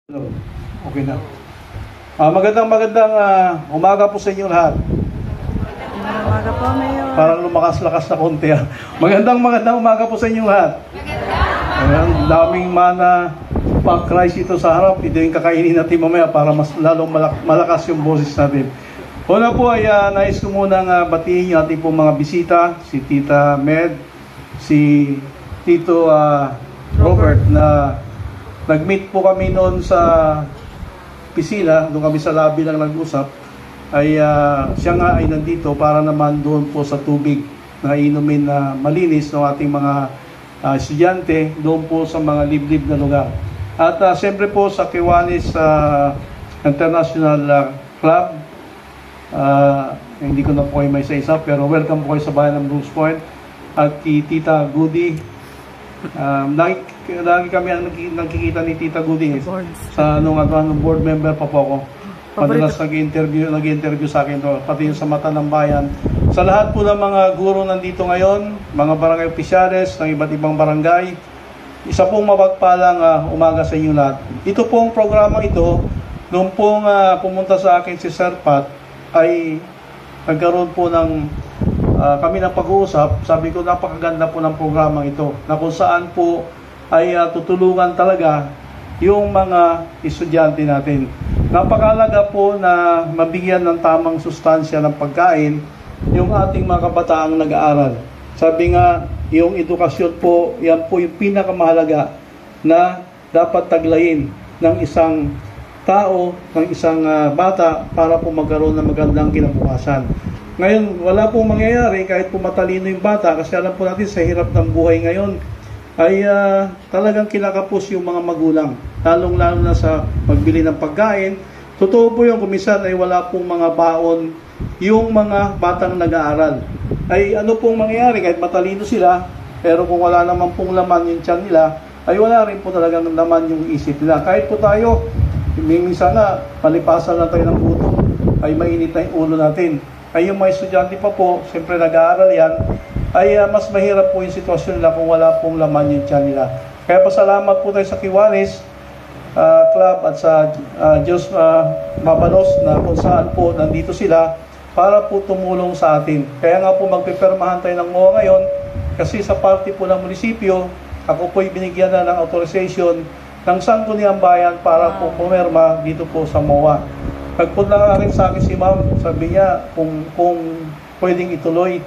Okay na. Magandang umaga po sa inyo lahat. Umaga po, Mayor. Parang lumakas-lakas na konti. Magandang umaga po sa inyo lahat. Ang daming mana pack-rice ito sa harap. Ito yung kakainin natin mamaya para mas lalong malakas yung boses natin. Una po ay nais ko munang batiin yung ating pong mga bisita. Si Tita Med, si Tito Robert na nag-meet po kami noon sa piscina, doon kami sa lobby lang nag-usap, ay siya nga ay nandito para naman doon po sa tubig na inumin na malinis ng ating mga estudyante doon po sa mga liblib na lugar. At siyempre po sa Kiwanis International Club, hindi ko na po kayo may isa-isa, pero welcome po kayo sa bayan ng Bruce Point. At Tita Goody, lagi kami ang nakikita ni Tita Goody sa nung board member pa po ako. Madalas nag-interview sa akin to, pati yung sa Mata ng Bayan. Sa lahat po ng mga guro nandito ngayon, mga barangay opisyales ng iba't ibang barangay, isa pong mapagpalang umaga sa inyo lahat. Ito pong programa ito, nung pong pumunta sa akin si Sir Pat, ay nagkaroon po ng kami ng pag-uusap. Sabi ko, napakaganda po ng programang ito, na kung saan po ay tutulungan talaga yung mga estudyante natin. Napakalaga po na mabigyan ng tamang sustansya ng pagkain yung ating mga kabataang nag-aaral. Sabi nga, yung edukasyon po, yan po yung pinakamahalaga na dapat taglayin ng isang tao, ng isang bata para po magkaroon ng magandang kinabukasan. Ngayon, wala pong mangyayari kahit po matalino yung bata, kasi alam po natin sa hirap ng buhay ngayon ay talagang kinakapos yung mga magulang, lalong-lalo na sa pagbili ng pagkain. Totoo po yung kumisan ay wala pong mga baon yung mga batang nag-aaral. Ay ano pong mangyayari kahit matalino sila, pero kung wala naman pong laman yung tiyan nila, ay wala rin po talagang laman yung isip nila. Kahit po tayo, minsan na palipasan lang tayo ng gutom, ay mainit na yung ulo natin. Ay yung mga estudyante pa po, siyempre nag-aaral yan, ay mas mahirap po yung sitwasyon nila kung wala pong laman yung tiyan nila. Kaya pasalamat po tayo sa Kiwanis Club at sa Diyos Mabalos na kung saan po nandito sila para po tumulong sa atin. Kaya nga po magpipirmahan tayo ng MOA ngayon, kasi sa party po ng munisipyo, ako po binigyan na ng authorization ng Sangguniang Bayan para po pumirma dito po sa MOA. Nagpunta nga rin sa akin si ma'am, sabi niya kung pwedeng ituloy.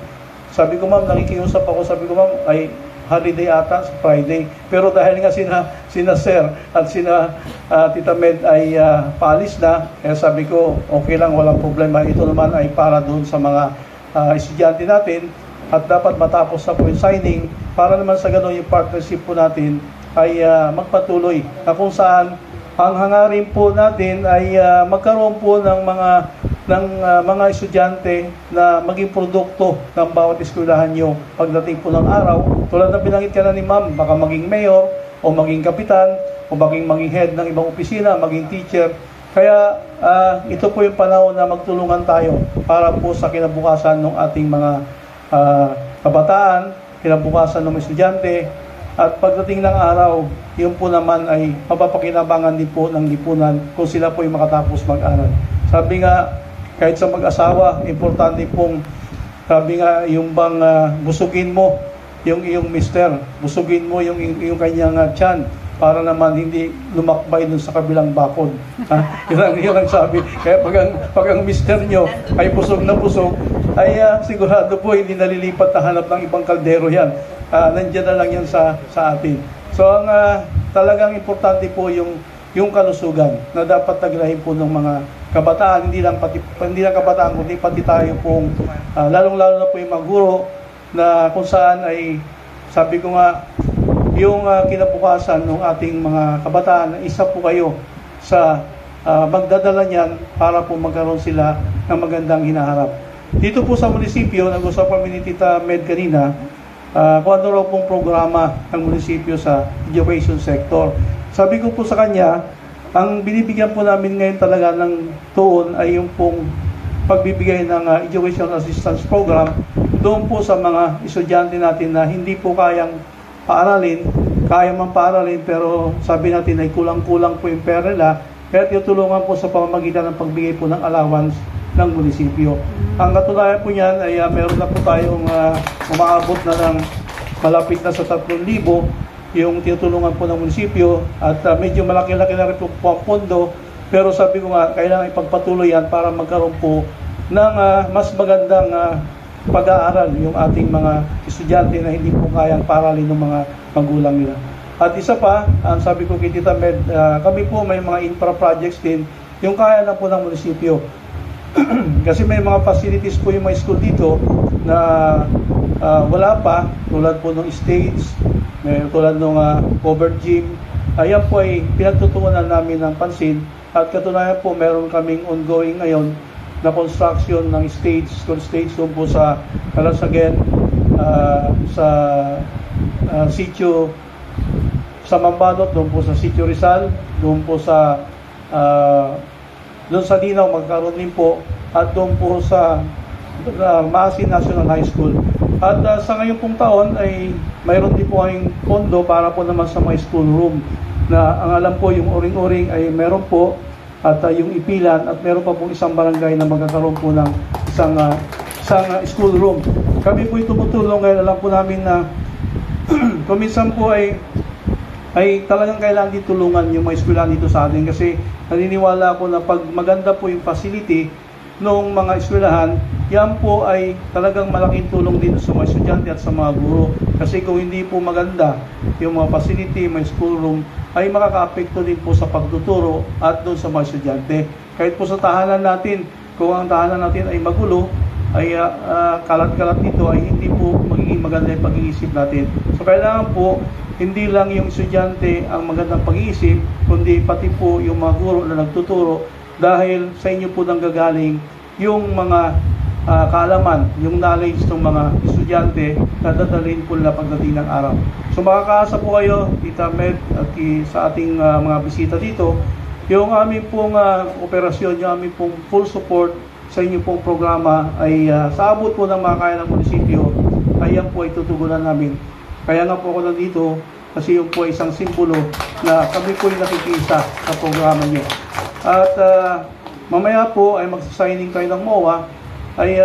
Sabi ko, ma'am, nakikiusap ako. Sabi ko, ma'am, ay holiday ata sa Friday. Pero dahil nga sina Sir at sina Tita Med ay paalis na, kaya sabi ko, okay lang, walang problema. Ito naman ay para doon sa mga estudyante natin at dapat matapos na po yung signing para naman sa gano'n yung partnership po natin ay magpatuloy na kung saan ang hangarin po natin ay magkaroon po ng mga estudyante na maging produkto ng bawat eskwelahan nyo pagdating po ng araw. Tulad na binanggit ka na ni ma'am, baka maging mayor o maging kapitan o maging head ng ibang opisina, maging teacher. Kaya ito po yung panahon na magtulungan tayo para po sa kinabukasan ng ating mga kabataan, kinabukasan ng estudyante. At pagdating ng araw, yun po naman ay mapapakinabangan din po ng lipunan kung sila po ay makatapos mag-aral. Sabi nga, kahit sa mag-asawa, importante pong, sabi nga, yung bang busugin mo yung iyong mister, busugin mo yung kanyang tiyan para naman hindi lumakbay dun sa kabilang bakod. Yun ang sabi. Kaya pag ang mister nyo ay busog na busog, ay sigurado po hindi nalilipat na hanap ng ibang kaldero yan. Nandiyan na lang yan sa atin. So ang talagang importante po yung kalusugan na dapat taglayin po ng mga kabataan, hindi lang kabataan, kundi pati tayo pong lalong-lalo na po yung mga guro na kung saan ay sabi ko nga yung kinabukasan ng ating mga kabataan, isa po kayo sa magdadala niyan para po magkaroon sila ng magandang hinaharap. Dito po sa munisipyo, nag-usap kami ni Tita Med kanina, kung ano raw pong programa ng munisipyo sa education sector. Sabi ko po sa kanya, ang binibigyan po namin ngayon talaga ng tuon ay yung pong pagbibigay ng Education Assistance Program doon po sa mga estudyante natin na hindi po kayang paaralin kaya man paaralin, pero sabi natin ay kulang-kulang po yung pera nila, kaya tutulungan po sa pamamagitan ng pagbigay po ng allowance ng munisipyo. Ang katunayan po niyan ay meron na po tayong umaabot na ng malapit na sa 3,000 yung tinutulungan po ng munisipyo, at medyo malaki-laki na rin po ang pondo, pero sabi ko nga, kailangan ipagpatuloy yan para magkaroon po ng mas magandang pag-aaral yung ating mga estudyante na hindi po kayang paralin ng mga magulang nila. At isa pa, ang sabi ko kay Tita Med, kami po may mga infra projects din, yung kaya lang po ng munisipyo. Kasi may mga facilities po yung mga school dito na wala pa, tulad po ng stage, tulad ng covered gym. Ayan po ay pinagtutuunan namin ng pansin, at katunayan po meron kaming ongoing ngayon na construction ng stage, school stage doon po sa Calasagen, sa sitio sa Mambanot, doon po sa sitio Rizal, doon po sa doon sa Dinaw magkaroon din po, at doon po sa Maasin National High School. At sa ngayong pong taon ay mayroon din po ang pondo para po naman sa mga school room, na ang alam po yung uring-uring ay meron po, at yung Ipilan, at meron pa pong isang barangay na magkakaroon po ng isang school room. Kami po tumutulong, ngayon alam po namin na kuminsan po ay talagang kailangan din tulungan yung mga eskwelahan dito sa atin, kasi naniniwala ako na pag maganda po yung facility ng mga eskwelahan, yan po ay talagang malaking tulong din sa mga estudyante at sa mga guro. Kasi kung hindi po maganda yung mga facility, may school room, ay makaka-apekto din po sa pagtuturo at doon sa mga estudyante. Kahit po sa tahanan natin, kung ang tahanan natin ay magulo, ay kalat-kalat nito, ay hindi po magiging maganda yung pag-iisip natin. So kailangan po, hindi lang yung estudyante ang magandang pag-iisip, kundi pati po yung mga guro na nagtuturo, dahil sa inyo po nang gagaling yung mga kaalaman, yung knowledge ng mga estudyante na dadalhin po nila pagdating ng araw. So makakaasa po kayo, Tita Med, at sa ating mga bisita dito, yung aming pong operasyon, yung aming pong full support sa inyong pong programa ay sa abot po ng mga kaya ng munisipyo, ay yan po ay tutugunan namin. Kaya nga po ako nandito, kasi yung po ay isang simbolo na kami po ay nakikisa sa programa niyo. At mamaya po ay magsasigning tayo ng MOA, ay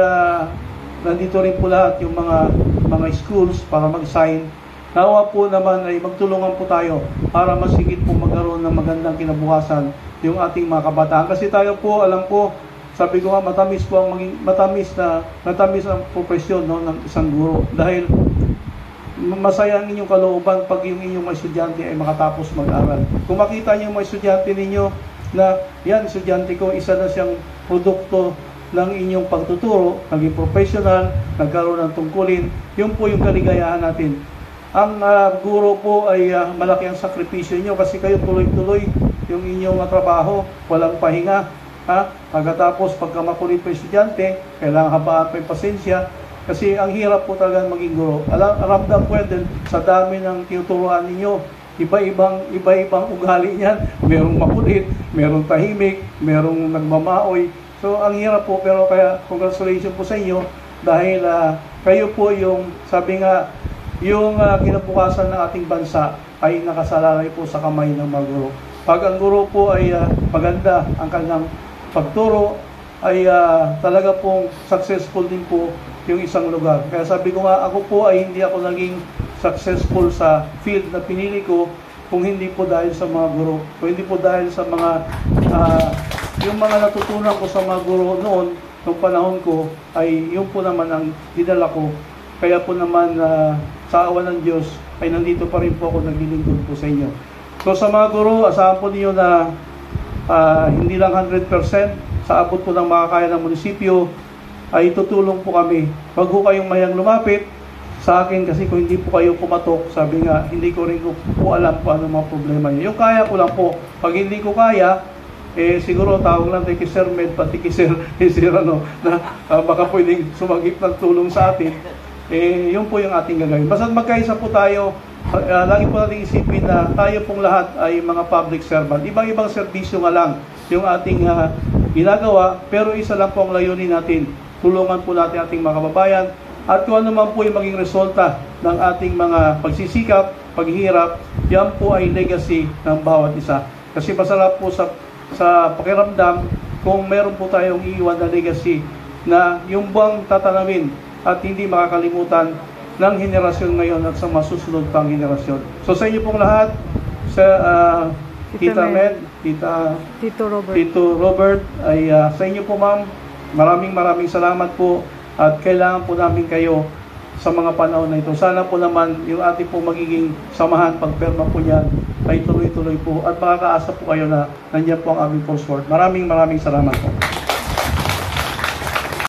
nandito rin po lahat yung mga schools para mag-sign. Nawa po naman ay magtulungan po tayo para mas higit po magkaroon ng magandang kinabukasan yung ating mga kabataan. Kasi tayo po, alam po, sabi ko nga, matamis po ang matamis ang profesyon, no, ng isang guro. Dahil masaya ang inyong kalooban pag yung inyong mga estudyante ay makatapos mag-aral. Kung makita niyo mga estudyante ninyo na yan, estudyante ko, isa na siyang produkto ng inyong pagtuturo, naging professional, nagkaroon ng tungkulin, yun po yung kaligayahan natin. Ang guro po ay malaki ang sakripisyo niyo, kasi kayo tuloy-tuloy yung inyong trabaho, walang pahinga. Pagkatapos, pagka makulit pa yung estudyante, kailangan habaan pa yung pasensya, kasi ang hirap po talaga maging guro. Ramdam po din sa dami ng tinuturuan ninyo, iba-ibang ugali niyan. Merong makulit, merong tahimik, merong nagmamaoy. So, ang hirap po, pero kaya congratulations po sa inyo, dahil kayo po yung, sabi nga, yung kinabukasan ng ating bansa ay nakasalalay po sa kamay ng mga guro. Pag ang guro po ay maganda ang kanyang pagturo, ay talaga pong successful din po yung isang lugar. Kaya sabi ko nga, ako po ay hindi ako naging successful sa field na pinili ko kung hindi po dahil sa mga guro, kung hindi po dahil sa mga yung mga natutunan ko sa mga guro noon, nung panahon ko, ay yun po naman ang dinala ko. Kaya po naman sa awa ng Diyos ay nandito pa rin po ako naglilingkod po sa inyo. So sa mga guro, asahan po niyo na hindi lang 100% sa abot po ng makakaya ng munisipyo, ay tutulong po kami. Wag po kayong mayang lumapit sa akin, kasi kung hindi po kayo pumatok, sabi nga, hindi ko rin po alam kung ano mga problema niyo. Yung kaya ko lang po. Pag hindi ko kaya, siguro tawag lang tayo kay Sir Med, pati kay Sir na baka pwedeng sumagip ng tulong sa atin. Yun po yung ating gagawin. Basta magkaisa po tayo, lagi po natin isipin na tayo pong lahat ay mga public servant. Ibang-ibang serbisyo nga lang yung ating ginagawa, pero isa lang po ang layunin natin. Tulungan po natin ating mga kababayan, at kung ano man po yung maging resulta ng ating mga pagsisikap, paghihirap, yan po ay legacy ng bawat isa. Kasi masarap po sa pakiramdam kung meron po tayong iiwan na legacy na yung buwang tatanawin at hindi makakalimutan ng henerasyon ngayon at sa masusunod pang henerasyon. So sa inyo pong lahat, sa Tita Med, Tito Robert, ay sa inyo po ma'am, maraming salamat po at kailangan po namin kayo sa mga panahon na ito. Sana po naman yung ating po magiging samahan pagperma po niyan ay tuloy-tuloy po at makakaasa po kayo na nandiyan po ang aming support. Maraming salamat po.